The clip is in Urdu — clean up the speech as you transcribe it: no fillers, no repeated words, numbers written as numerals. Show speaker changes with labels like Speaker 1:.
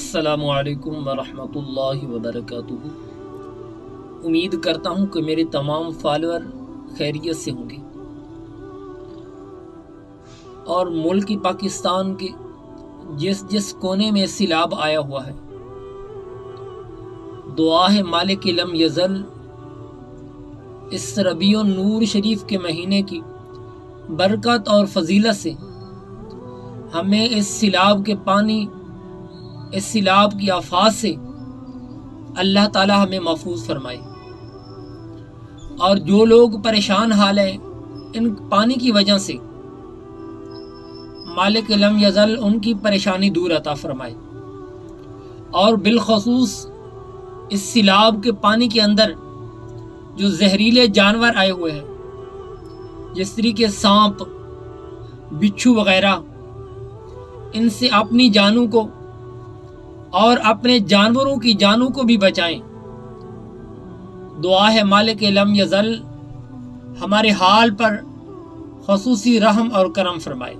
Speaker 1: السلام علیکم ورحمۃ اللہ وبرکاتہ۔ امید کرتا ہوں کہ میرے تمام فالوور خیریت سے ہوں گے اور ملک پاکستان کے جس کونے میں سیلاب آیا ہوا ہے، دعا ہے مالک لم یزل اس ربیع النور شریف کے مہینے کی برکت اور فضیلت سے ہمیں اس سیلاب کے پانی، اس سیلاب کی آفات سے اللہ تعالی ہمیں محفوظ فرمائے، اور جو لوگ پریشان حال ہیں ان پانی کی وجہ سے مالک لم یزل ان کی پریشانی دور عطا فرمائے، اور بالخصوص اس سیلاب کے پانی کے اندر جو زہریلے جانور آئے ہوئے ہیں جس طریقے سانپ، بچھو وغیرہ، ان سے اپنی جانوں کو اور اپنے جانوروں کی جانوں کو بھی بچائیں۔ دعا ہے مالک لم یزل ہمارے حال پر خصوصی رحم اور کرم فرمائے۔